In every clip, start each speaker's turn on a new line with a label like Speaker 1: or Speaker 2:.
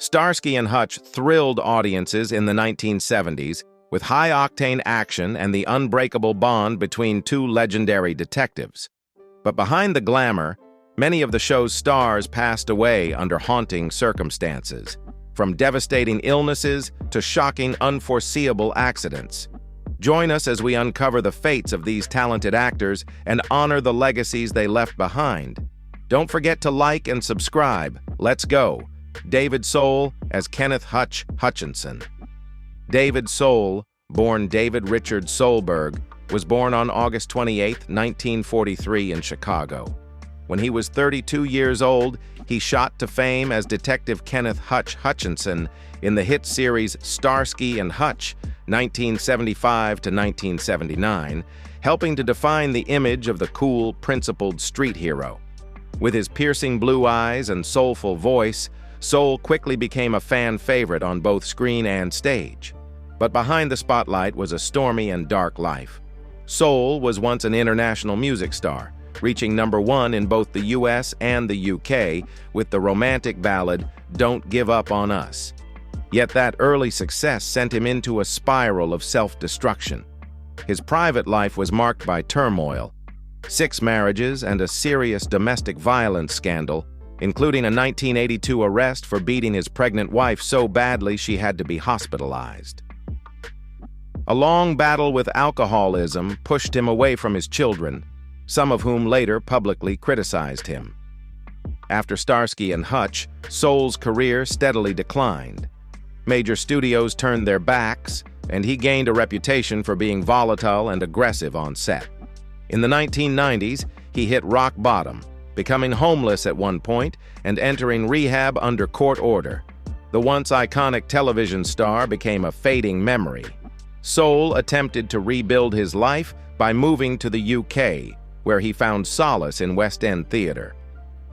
Speaker 1: Starsky and Hutch thrilled audiences in the 1970s with high-octane action and the unbreakable bond between two legendary detectives. But behind the glamour, many of the show's stars passed away under haunting circumstances, from devastating illnesses to shocking, unforeseeable accidents. Join us as we uncover the fates of these talented actors and honor the legacies they left behind. Don't forget to like and subscribe. Let's go. David Soul as Kenneth Hutch Hutchinson. David Soul, born David Richard Solberg, was born on August 28, 1943 in Chicago. When he was 32 years old, he shot to fame as Detective Kenneth Hutch Hutchinson in the hit series Starsky and Hutch, 1975 to 1979, helping to define the image of the cool, principled street hero. With his piercing blue eyes and soulful voice, Soul quickly became a fan favorite on both screen and stage. But behind the spotlight was a stormy and dark life. Soul was once an international music star, reaching #1 in both the US and the UK with the romantic ballad "Don't Give Up on Us." Yet that early success sent him into a spiral of self-destruction. His private life was marked by turmoil, 6 marriages and a serious domestic violence scandal, including a 1982 arrest for beating his pregnant wife so badly she had to be hospitalized. A long battle with alcoholism pushed him away from his children, some of whom later publicly criticized him. After Starsky and Hutch, Soul's career steadily declined. Major studios turned their backs, and he gained a reputation for being volatile and aggressive on set. In the 1990s, he hit rock bottom, becoming homeless at one point and entering rehab under court order. The once iconic television star became a fading memory. Soul attempted to rebuild his life by moving to the UK, where he found solace in West End theater.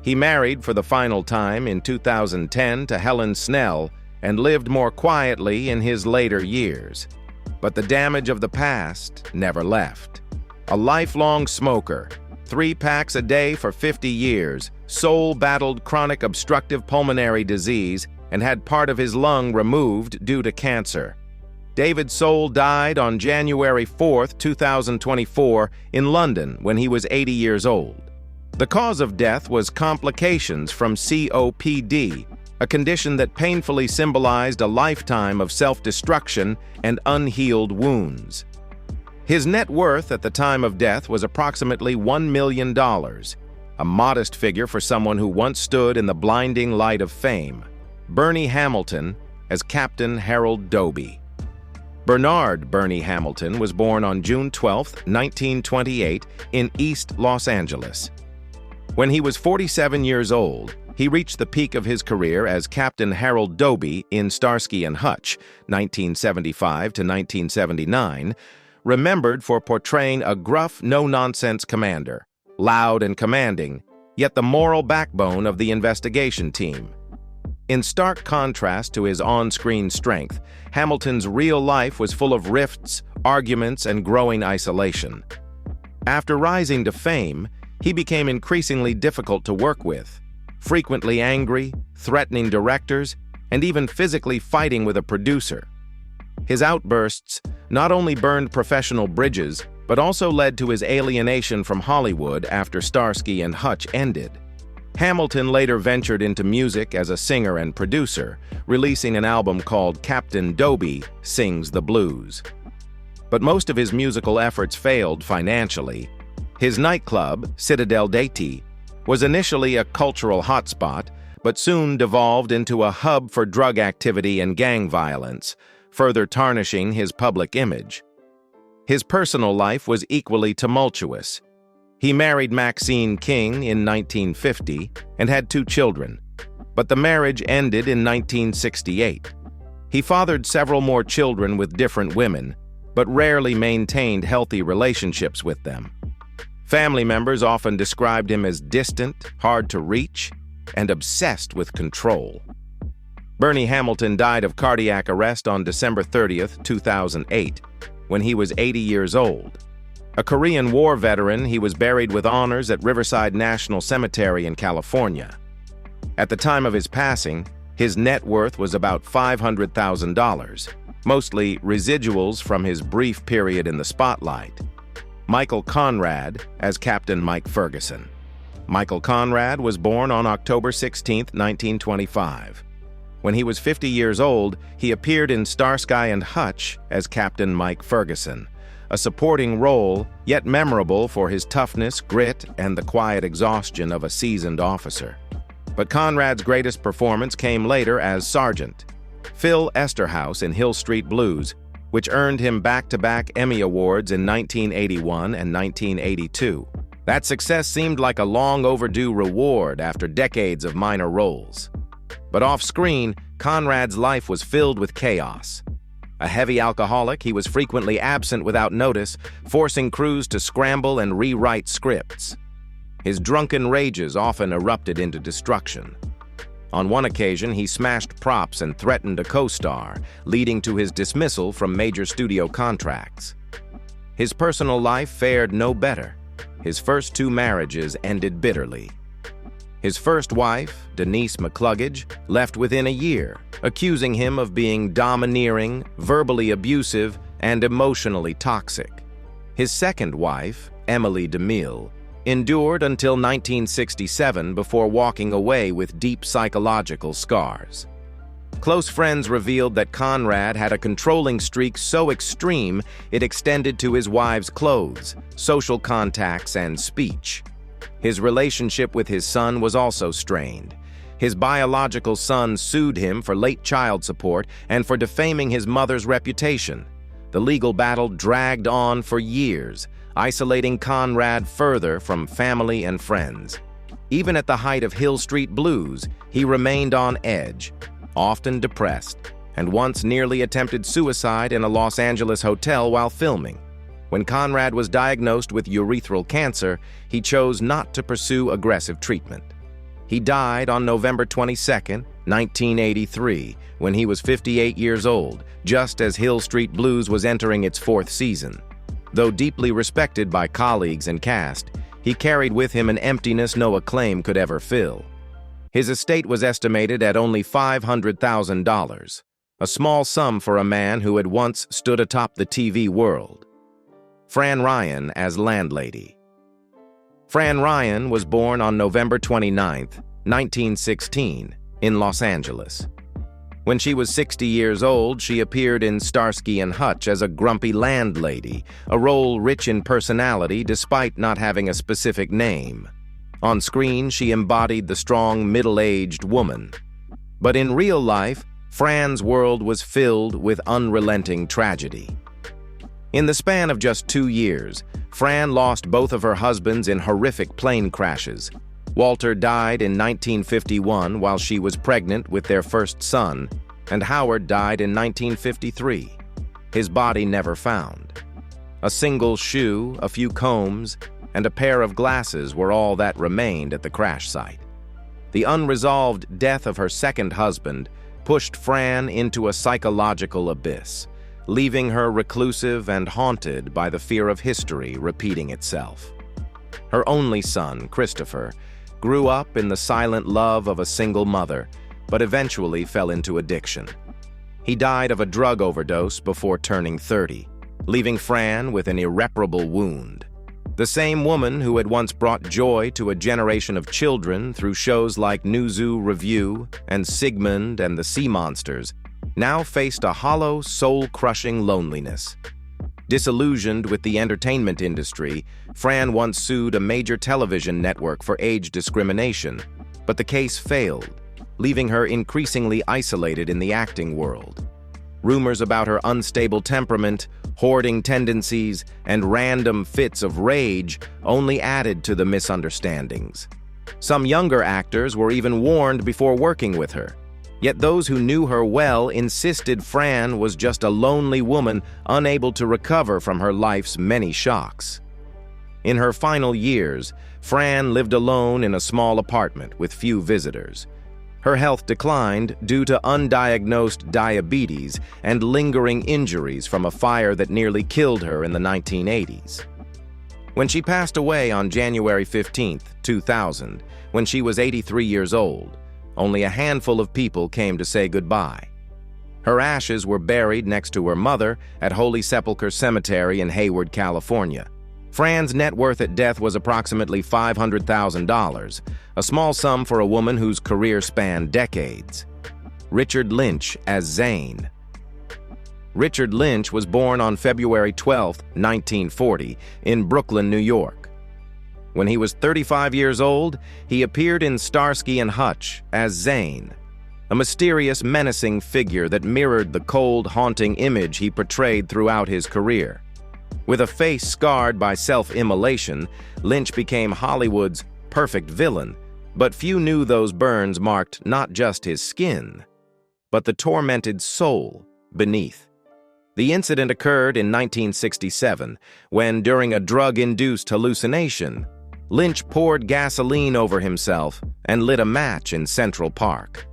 Speaker 1: He married for the final time in 2010 to Helen Snell and lived more quietly in his later years. But the damage of the past never left. A lifelong smoker, 3 packs a day for 50 years, Soul battled chronic obstructive pulmonary disease and had part of his lung removed due to cancer. David Soul died on January 4, 2024, in London when he was 80 years old. The cause of death was complications from COPD, a condition that painfully symbolized a lifetime of self-destruction and unhealed wounds. His net worth at the time of death was approximately $1 million, a modest figure for someone who once stood in the blinding light of fame. Bernie Hamilton as Captain Harold Doby. Bernard Bernie Hamilton was born on June 12, 1928, in East Los Angeles. When he was 47 years old, he reached the peak of his career as Captain Harold Doby in Starsky and Hutch, 1975 to 1979, remembered for portraying a gruff, no-nonsense commander, loud and commanding, yet the moral backbone of the investigation team. In stark contrast to his on-screen strength, Hamilton's real life was full of rifts, arguments, and growing isolation. After rising to fame, he became increasingly difficult to work with, frequently angry, threatening directors, and even physically fighting with a producer. His outbursts not only burned professional bridges, but also led to his alienation from Hollywood after Starsky and Hutch ended. Hamilton later ventured into music as a singer and producer, releasing an album called Captain Doby Sings the Blues. But most of his musical efforts failed financially. His nightclub, Citadel Deity, was initially a cultural hotspot, but soon devolved into a hub for drug activity and gang violence, further tarnishing his public image. His personal life was equally tumultuous. He married Maxine King in 1950 and had 2 children, but the marriage ended in 1968. He fathered several more children with different women, but rarely maintained healthy relationships with them. Family members often described him as distant, hard to reach, and obsessed with control. Bernie Hamilton died of cardiac arrest on December 30, 2008, when he was 80 years old. A Korean War veteran, he was buried with honors at Riverside National Cemetery in California. At the time of his passing, His net worth was about $500,000, mostly residuals from his brief period in the spotlight. Michael Conrad as Captain Mike Ferguson. Michael Conrad was born on October 16, 1925. When he was 50 years old, he appeared in Starsky and Hutch as Captain Mike Ferguson, a supporting role, yet memorable for his toughness, grit, and the quiet exhaustion of a seasoned officer. But Conrad's greatest performance came later as Sergeant Phil Esterhaus in Hill Street Blues, which earned him back-to-back Emmy Awards in 1981 and 1982. That success seemed like a long overdue reward after decades of minor roles. But off-screen, Conrad's life was filled with chaos. A heavy alcoholic, he was frequently absent without notice, forcing crews to scramble and rewrite scripts. His drunken rages often erupted into destruction. On one occasion, he smashed props and threatened a co-star, leading to his dismissal from major studio contracts. His personal life fared no better. His first 2 marriages ended bitterly. His first wife, Denise McCluggage, left within a year, accusing him of being domineering, verbally abusive, and emotionally toxic. His second wife, Emily DeMille, endured until 1967 before walking away with deep psychological scars. Close friends revealed that Conrad had a controlling streak so extreme it extended to his wife's clothes, social contacts, and speech. His relationship with his son was also strained. His biological son sued him for late child support and for defaming his mother's reputation. The legal battle dragged on for years, isolating Conrad further from family and friends. Even at the height of Hill Street Blues, he remained on edge, often depressed, and once nearly attempted suicide in a Los Angeles hotel while filming. When Conrad was diagnosed with urethral cancer, he chose not to pursue aggressive treatment. He died on November 22, 1983, when he was 58 years old, just as Hill Street Blues was entering its 4th season. Though deeply respected by colleagues and cast, he carried with him an emptiness no acclaim could ever fill. His estate was estimated at only $500,000, a small sum for a man who had once stood atop the TV world. Fran Ryan as landlady. Fran Ryan was born on November 29, 1916, in Los Angeles. When she was 60 years old, she appeared in Starsky and Hutch as a grumpy landlady, a role rich in personality despite not having a specific name. On screen, she embodied the strong, middle-aged woman. But in real life, Fran's world was filled with unrelenting tragedy. In the span of just 2 years, Fran lost both of her husbands in horrific plane crashes. Walter died in 1951 while she was pregnant with their first son, and Howard died in 1953. His body never found. A single shoe, a few combs, and a pair of glasses were all that remained at the crash site. The unresolved death of her second husband pushed Fran into a psychological abyss, leaving her reclusive and haunted by the fear of history repeating itself. Her only son, Christopher, grew up in the silent love of a single mother, but eventually fell into addiction. He died of a drug overdose before turning 30, leaving Fran with an irreparable wound. The same woman who had once brought joy to a generation of children through shows like New Zoo Review and Sigmund and the Sea Monsters now faced a hollow, soul-crushing loneliness. Disillusioned with the entertainment industry, Fran once sued a major television network for age discrimination, but the case failed, leaving her increasingly isolated in the acting world. Rumors about her unstable temperament, hoarding tendencies, and random fits of rage only added to the misunderstandings. Some younger actors were even warned before working with her. Yet those who knew her well insisted Fran was just a lonely woman unable to recover from her life's many shocks. In her final years, Fran lived alone in a small apartment with few visitors. Her health declined due to undiagnosed diabetes and lingering injuries from a fire that nearly killed her in the 1980s. When she passed away on January 15, 2000, when she was 83 years old, only a handful of people came to say goodbye. Her ashes were buried next to her mother at Holy Sepulchre Cemetery in Hayward, California. Fran's net worth at death was approximately $500,000, a small sum for a woman whose career spanned decades. Richard Lynch as Zane. Richard Lynch was born on February 12, 1940, in Brooklyn, New York. When he was 35 years old, he appeared in Starsky and Hutch as Zane, a mysterious, menacing figure that mirrored the cold, haunting image he portrayed throughout his career. With a face scarred by self-immolation, Lynch became Hollywood's perfect villain, but few knew those burns marked not just his skin, but the tormented soul beneath. The incident occurred in 1967, when, during a drug-induced hallucination, Lynch poured gasoline over himself and lit a match in Central Park.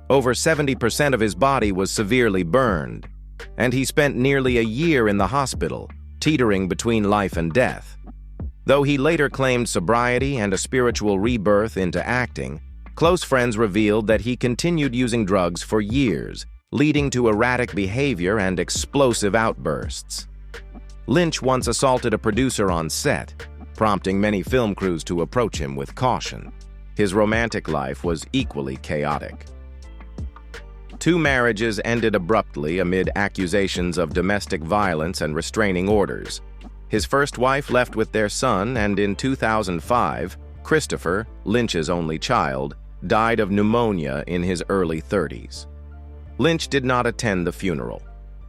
Speaker 1: Over 70% of his body was severely burned, and he spent nearly a year in the hospital, teetering between life and death. Though he later claimed sobriety and a spiritual rebirth into acting, close friends revealed that he continued using drugs for years, leading to erratic behavior and explosive outbursts. Lynch once assaulted a producer on set, prompting many film crews to approach him with caution. His romantic life was equally chaotic. 2 marriages ended abruptly amid accusations of domestic violence and restraining orders. His first wife left with their son, and in 2005, Christopher, Lynch's only child, died of pneumonia in his early 30s. Lynch did not attend the funeral.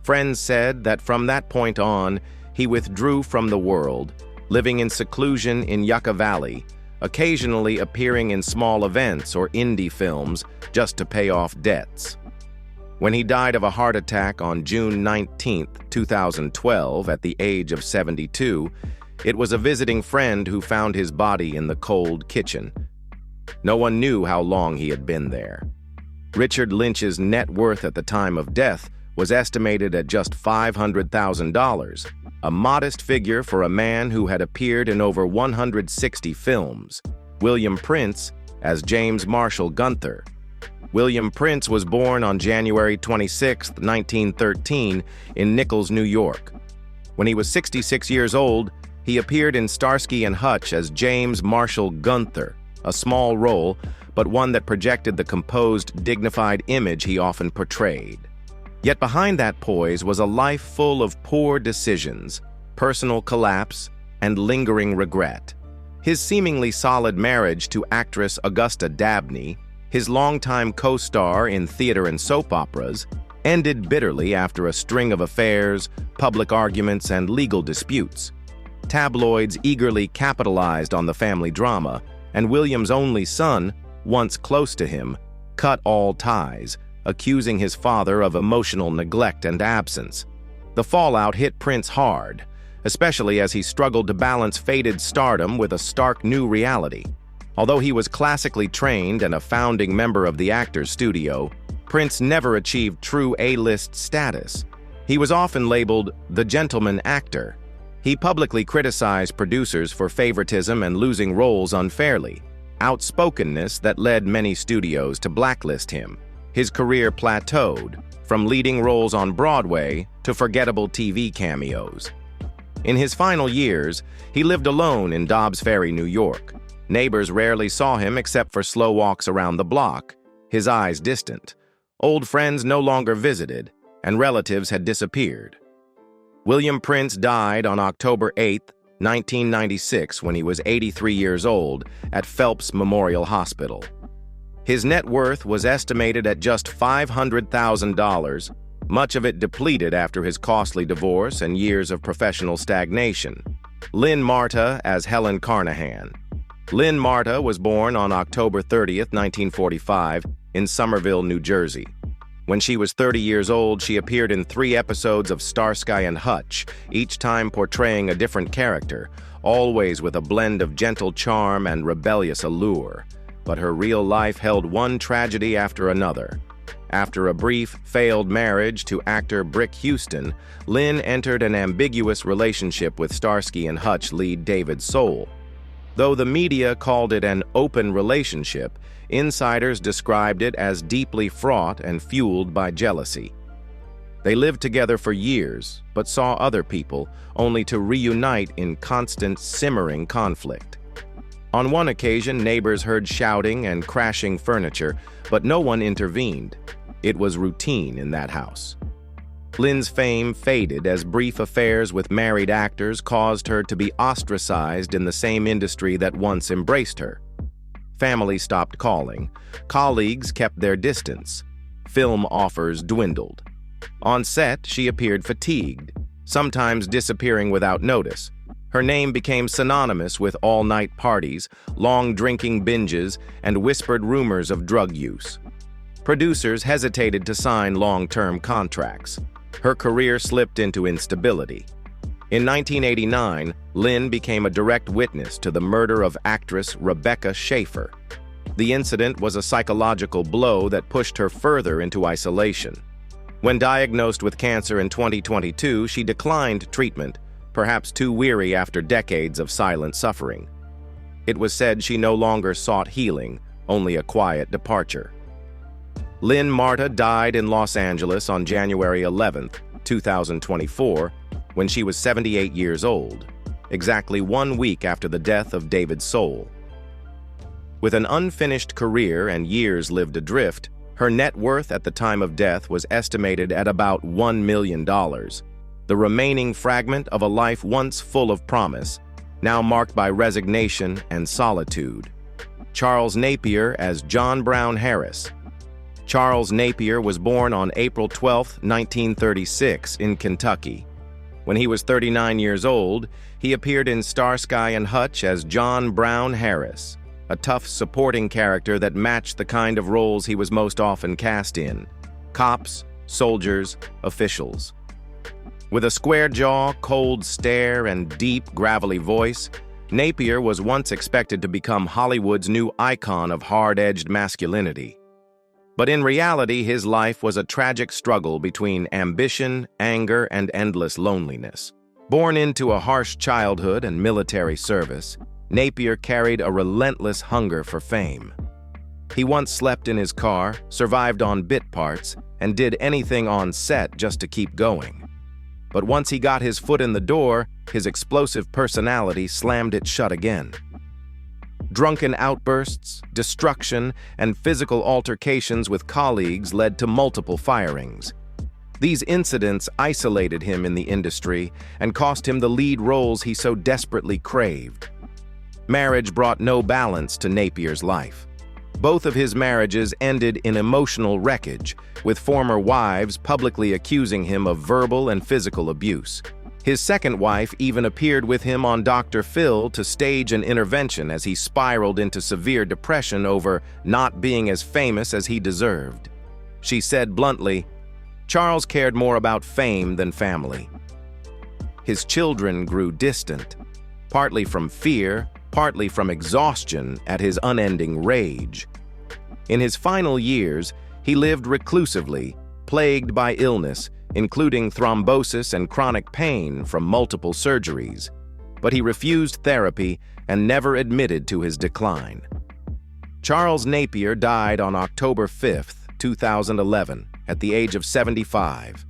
Speaker 1: Friends said that from that point on, he withdrew from the world, living in seclusion in Yucca Valley, occasionally appearing in small events or indie films just to pay off debts. When he died of a heart attack on June 19, 2012, at the age of 72, it was a visiting friend who found his body in the cold kitchen. No one knew how long he had been there. Richard Lynch's net worth at the time of death was estimated at just $500,000, a modest figure for a man who had appeared in over 160 films. William Prince as James Marshall Gunther. William Prince was born on January 26, 1913, in Nichols, New York. When he was 66 years old, he appeared in Starsky and Hutch as James Marshall Gunther, a small role, but one that projected the composed, dignified image he often portrayed. Yet behind that poise was a life full of poor decisions, personal collapse, and lingering regret. His seemingly solid marriage to actress Augusta Dabney, his longtime co-star in theater and soap operas, ended bitterly after a string of affairs, public arguments, and legal disputes. Tabloids eagerly capitalized on the family drama, and William's only son, once close to him, cut all ties, accusing his father of emotional neglect and absence. The fallout hit Prince hard, especially as he struggled to balance faded stardom with a stark new reality. Although he was classically trained and a founding member of the Actors Studio, Prince never achieved true A-list status. He was often labeled the gentleman actor. He publicly criticized producers for favoritism and losing roles unfairly, outspokenness that led many studios to blacklist him. His career plateaued, from leading roles on Broadway to forgettable TV cameos. In his final years, he lived alone in Dobbs Ferry, New York. Neighbors rarely saw him except for slow walks around the block, his eyes distant. Old friends no longer visited, and relatives had disappeared. William Prince died on October 8, 1996, when he was 83 years old, at Phelps Memorial Hospital. His net worth was estimated at just $500,000, much of it depleted after his costly divorce and years of professional stagnation. Lynn Marta as Helen Carnahan. Lynn Marta was born on October 30, 1945, in Somerville, New Jersey. When she was 30 years old, she appeared in 3 episodes of Starsky and Hutch, each time portraying a different character, always with a blend of gentle charm and rebellious allure. But her real life held one tragedy after another. After a brief, failed marriage to actor Brick Houston, Lynn entered an ambiguous relationship with Starsky and Hutch lead David Soul. Though the media called it an open relationship, insiders described it as deeply fraught and fueled by jealousy. They lived together for years, but saw other people, only to reunite in constant simmering conflict. On one occasion, neighbors heard shouting and crashing furniture, but no one intervened. It was routine in that house. Lynn's fame faded as brief affairs with married actors caused her to be ostracized in the same industry that once embraced her. Family stopped calling. Colleagues kept their distance. Film offers dwindled. On set, she appeared fatigued, sometimes disappearing without notice. Her name became synonymous with all-night parties, long drinking binges, and whispered rumors of drug use. Producers hesitated to sign long-term contracts. Her career slipped into instability. In 1989, Lynn became a direct witness to the murder of actress Rebecca Schaeffer. The incident was a psychological blow that pushed her further into isolation. When diagnosed with cancer in 2022, she declined treatment, perhaps too weary after decades of silent suffering. It was said she no longer sought healing, only a quiet departure. Lynn Marta died in Los Angeles on January 11, 2024, when she was 78 years old, exactly 1 week after the death of David Soul. With an unfinished career and years lived adrift, her net worth at the time of death was estimated at about $1 million, the remaining fragment of a life once full of promise, now marked by resignation and solitude. Charles Napier as John Brown Harris. Charles Napier was born on April 12, 1936, in Kentucky. When he was 39 years old, he appeared in Starsky and Hutch as John Brown Harris, a tough supporting character that matched the kind of roles he was most often cast in: cops, soldiers, officials. With a square jaw, cold stare, and deep, gravelly voice, Napier was once expected to become Hollywood's new icon of hard-edged masculinity. But in reality, his life was a tragic struggle between ambition, anger, and endless loneliness. Born into a harsh childhood and military service, Napier carried a relentless hunger for fame. He once slept in his car, survived on bit parts, and did anything on set just to keep going. But once he got his foot in the door, his explosive personality slammed it shut again. Drunken outbursts, destruction, and physical altercations with colleagues led to multiple firings. These incidents isolated him in the industry and cost him the lead roles he so desperately craved. Marriage brought no balance to Napier's life. Both of his marriages ended in emotional wreckage, with former wives publicly accusing him of verbal and physical abuse. His second wife even appeared with him on Dr. Phil to stage an intervention as he spiraled into severe depression over not being as famous as he deserved. She said bluntly, "Charles cared more about fame than family." His children grew distant, partly from fear, partly from exhaustion at his unending rage. In his final years, he lived reclusively, plagued by illness, including thrombosis and chronic pain from multiple surgeries, but he refused therapy and never admitted to his decline. Charles Napier died on October 5, 2011, at the age of 75.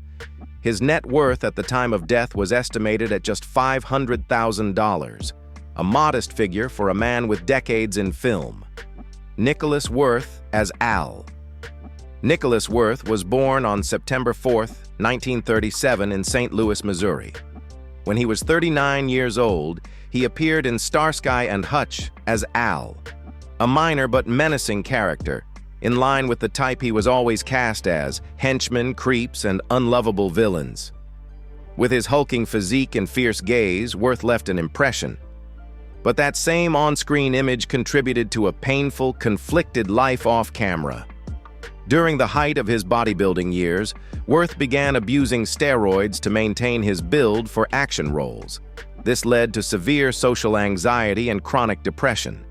Speaker 1: His net worth at the time of death was estimated at just $500,000, a modest figure for a man with decades in film. Nicholas Worth as Al. Nicholas Worth was born on September 4, 1937 in St. Louis, Missouri. When he was 39 years old, he appeared in Starsky and Hutch as Al, a minor but menacing character, in line with the type he was always cast as: henchmen, creeps, and unlovable villains. With his hulking physique and fierce gaze, Worth left an impression. But that same on-screen image contributed to a painful, conflicted life off-camera. During the height of his bodybuilding years, Worth began abusing steroids to maintain his build for action roles. This led to severe social anxiety and chronic depression.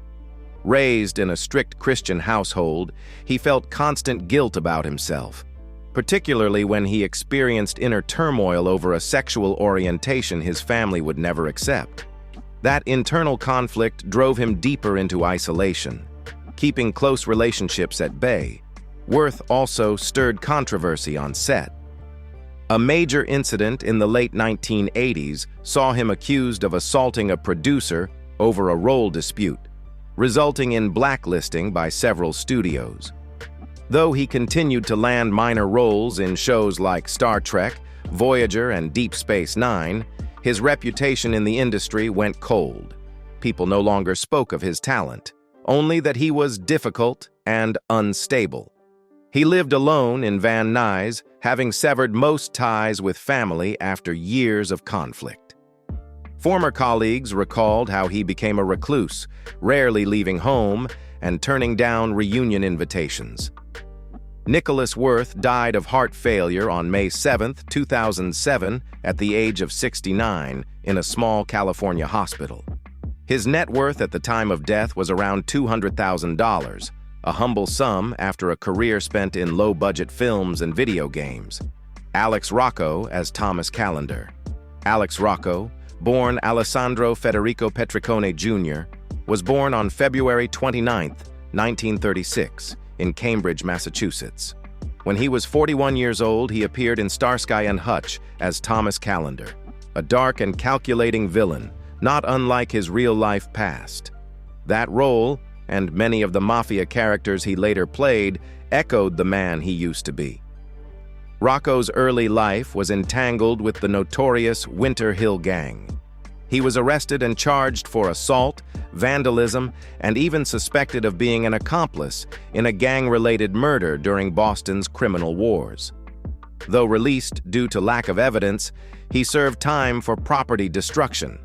Speaker 1: Raised in a strict Christian household, he felt constant guilt about himself, particularly when he experienced inner turmoil over a sexual orientation his family would never accept. That internal conflict drove him deeper into isolation, keeping close relationships at bay. Worth also stirred controversy on set. A major incident in the late 1980s saw him accused of assaulting a producer over a role dispute, resulting in blacklisting by several studios. Though he continued to land minor roles in shows like Star Trek, Voyager, and Deep Space Nine, his reputation in the industry went cold. People no longer spoke of his talent, only that he was difficult and unstable. He lived alone in Van Nuys, having severed most ties with family after years of conflict. Former colleagues recalled how he became a recluse, rarely leaving home and turning down reunion invitations. Nicholas Worth died of heart failure on May 7, 2007, at the age of 69, in a small California hospital. His net worth at the time of death was around $200,000, a humble sum after a career spent in low-budget films and video games. Alex Rocco as Thomas Callender. Alex Rocco, born Alessandro Federico Petricone Jr., was born on February 29, 1936, in Cambridge, Massachusetts. When he was 41 years old, he appeared in Starsky and Hutch as Thomas Callender, a dark and calculating villain, not unlike his real-life past. That role, and many of the mafia characters he later played, echoed the man he used to be. Rocco's early life was entangled with the notorious Winter Hill Gang. He was arrested and charged for assault, vandalism, and even suspected of being an accomplice in a gang-related murder during Boston's criminal wars. Though released due to lack of evidence, he served time for property destruction.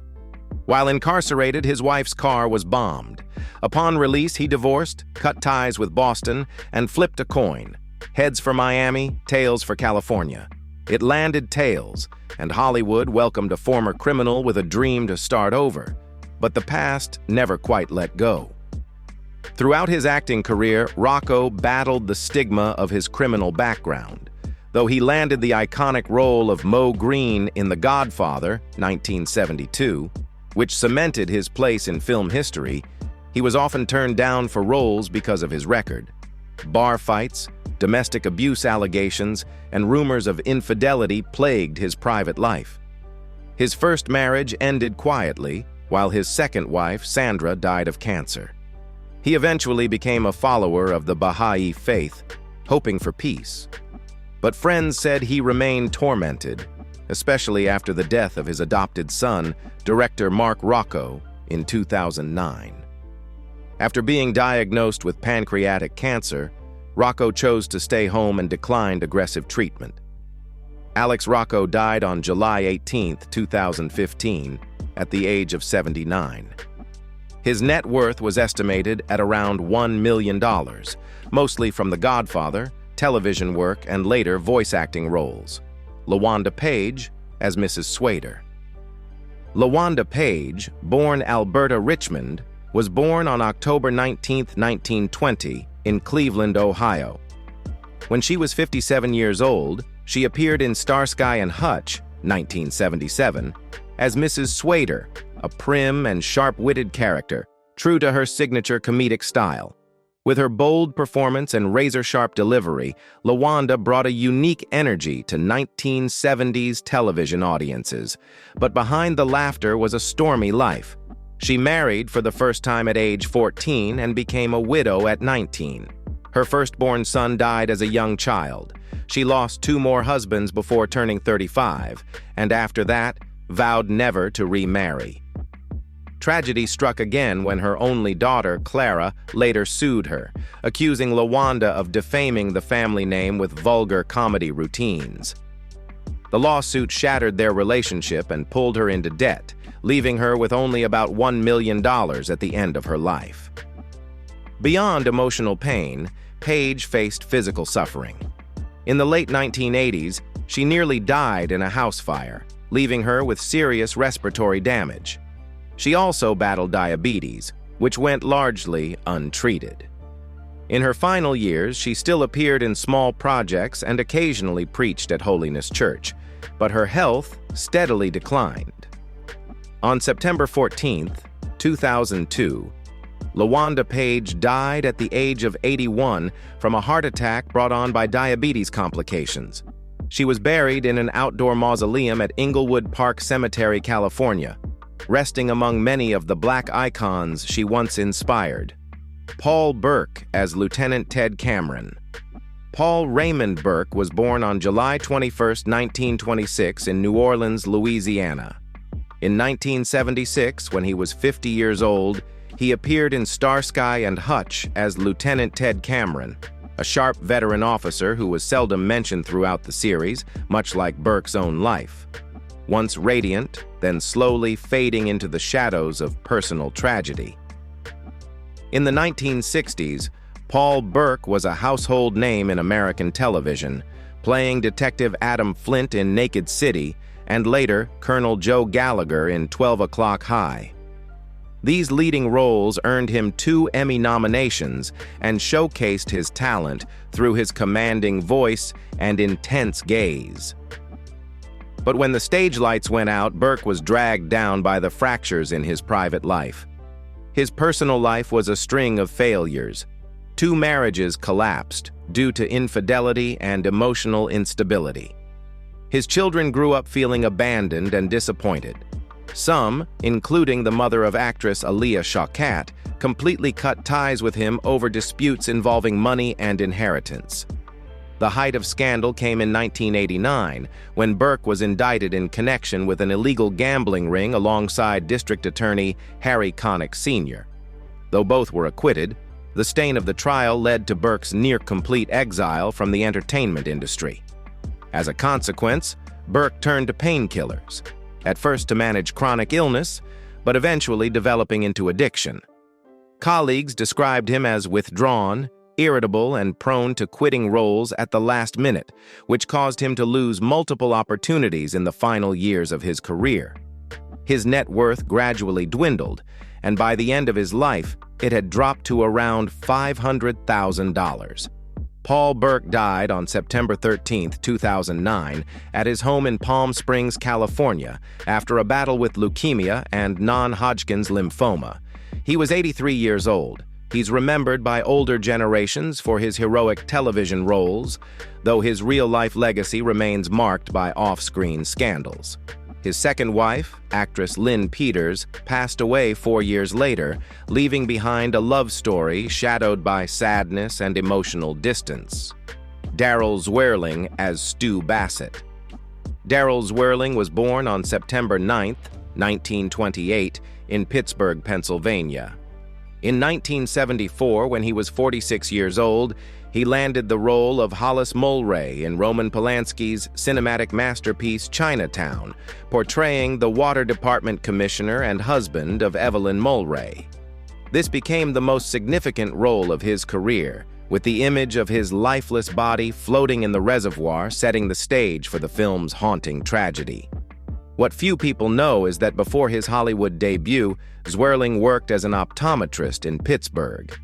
Speaker 1: While incarcerated, his wife's car was bombed. Upon release, he divorced, cut ties with Boston, and flipped a coin. Heads for Miami, tails for California. It landed tails, and Hollywood welcomed a former criminal with a dream to start over. But the past never quite let go. Throughout his acting career, Rocco battled the stigma of his criminal background. Though he landed the iconic role of Moe Greene in The Godfather, 1972, which cemented his place in film history, he was often turned down for roles because of his record. Bar fights, domestic abuse allegations, and rumors of infidelity plagued his private life. His first marriage ended quietly, while his second wife, Sandra, died of cancer. He eventually became a follower of the Baha'i faith, hoping for peace. But friends said he remained tormented, especially after the death of his adopted son, director Mark Rocco, in 2009. After being diagnosed with pancreatic cancer, Rocco chose to stay home and declined aggressive treatment. Alex Rocco died on July 18, 2015, at the age of 79. His net worth was estimated at around $1 million, mostly from The Godfather, television work, and later voice acting roles. LaWanda Page as Mrs. Swader. LaWanda Page, born Alberta Richmond, was born on October 19, 1920, in Cleveland, Ohio. When she was 57 years old, she appeared in Starsky and Hutch, 1977, as Mrs. Swader, a prim and sharp-witted character, true to her signature comedic style. With her bold performance and razor-sharp delivery, LaWanda brought a unique energy to 1970s television audiences. But behind the laughter was a stormy life. She married for the first time at age 14 and became a widow at 19. Her firstborn son died as a young child. She lost 2 more husbands before turning 35, and after that, vowed never to remarry. Tragedy struck again when her only daughter, Clara, later sued her, accusing LaWanda of defaming the family name with vulgar comedy routines. The lawsuit shattered their relationship and pulled her into debt, leaving her with only about $1 million at the end of her life. Beyond emotional pain, Page faced physical suffering. In the late 1980s, she nearly died in a house fire, leaving her with serious respiratory damage. She also battled diabetes, which went largely untreated. In her final years, she still appeared in small projects and occasionally preached at Holiness Church, but her health steadily declined. On September 14, 2002, LaWanda Page died at the age of 81 from a heart attack brought on by diabetes complications. She was buried in an outdoor mausoleum at Inglewood Park Cemetery, California, resting among many of the black icons she once inspired. Paul Burke as Lieutenant Ted Cameron. Paul Raymond Burke was born on July 21, 1926 in New Orleans, Louisiana. In 1976, when he was 50 years old, he appeared in Starsky and Hutch as Lieutenant Ted Cameron, a sharp veteran officer who was seldom mentioned throughout the series, much like Burke's own life. Once radiant, then slowly fading into the shadows of personal tragedy. In the 1960s, Paul Burke was a household name in American television, playing Detective Adam Flint in Naked City and later Colonel Joe Gallagher in 12 O'Clock High. These leading roles earned him 2 Emmy nominations and showcased his talent through his commanding voice and intense gaze. But when the stage lights went out, Burke was dragged down by the fractures in his private life. His personal life was a string of failures. 2 marriages collapsed due to infidelity and emotional instability. His children grew up feeling abandoned and disappointed. Some, including the mother of actress Alia Shawkat, completely cut ties with him over disputes involving money and inheritance. The height of scandal came in 1989, when Burke was indicted in connection with an illegal gambling ring alongside District Attorney Harry Connick Sr. Though both were acquitted, the stain of the trial led to Burke's near-complete exile from the entertainment industry. As a consequence, Burke turned to painkillers, at first to manage chronic illness, but eventually developing into addiction. Colleagues described him as withdrawn, irritable, and prone to quitting roles at the last minute, which caused him to lose multiple opportunities in the final years of his career. His net worth gradually dwindled, and by the end of his life, it had dropped to around $500,000. Paul Burke died on September 13, 2009, at his home in Palm Springs, California, after a battle with leukemia and non-Hodgkin's lymphoma. He was 83 years old. He's remembered by older generations for his heroic television roles, though his real-life legacy remains marked by off-screen scandals. His second wife, actress Lynn Peters, passed away 4 years later, leaving behind a love story shadowed by sadness and emotional distance. Daryl Zwerling as Stu Bassett. Daryl Zwerling was born on September 9, 1928, in Pittsburgh, Pennsylvania. In 1974, when he was 46 years old, he landed the role of Hollis Mulwray in Roman Polanski's cinematic masterpiece Chinatown, portraying the Water Department commissioner and husband of Evelyn Mulwray. This became the most significant role of his career, with the image of his lifeless body floating in the reservoir setting the stage for the film's haunting tragedy. What few people know is that before his Hollywood debut, Zwerling worked as an optometrist in Pittsburgh.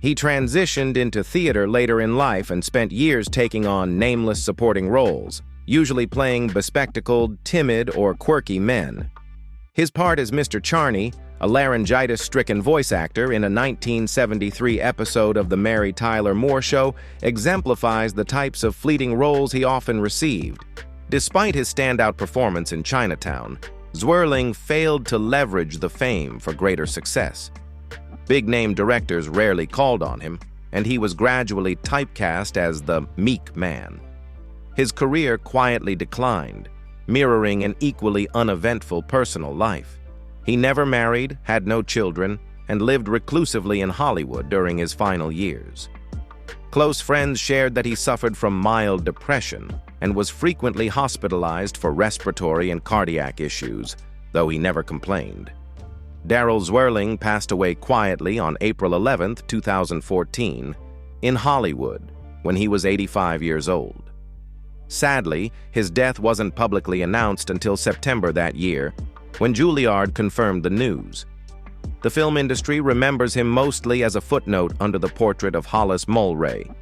Speaker 1: He transitioned into theater later in life and spent years taking on nameless supporting roles, usually playing bespectacled, timid, or quirky men. His part as Mr. Charney, a laryngitis-stricken voice actor in a 1973 episode of The Mary Tyler Moore Show, exemplifies the types of fleeting roles he often received. Despite his standout performance in Chinatown, Zwerling failed to leverage the fame for greater success. Big-name directors rarely called on him, and he was gradually typecast as the meek man. His career quietly declined, mirroring an equally uneventful personal life. He never married, had no children, and lived reclusively in Hollywood during his final years. Close friends shared that he suffered from mild depression and was frequently hospitalized for respiratory and cardiac issues, though he never complained. Daryl Zwerling passed away quietly on April 11, 2014, in Hollywood, when he was 85 years old. Sadly, his death wasn't publicly announced until September that year, when Juilliard confirmed the news. The film industry remembers him mostly as a footnote under the portrait of Hollis Mulwray,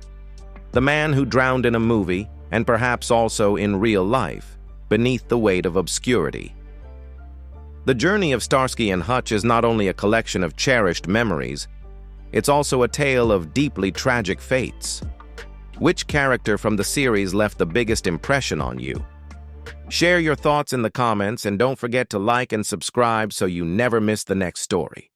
Speaker 1: the man who drowned in a movie, and perhaps also in real life, beneath the weight of obscurity. The journey of Starsky and Hutch is not only a collection of cherished memories, it's also a tale of deeply tragic fates. Which character from the series left the biggest impression on you? Share your thoughts in the comments and don't forget to like and subscribe so you never miss the next story.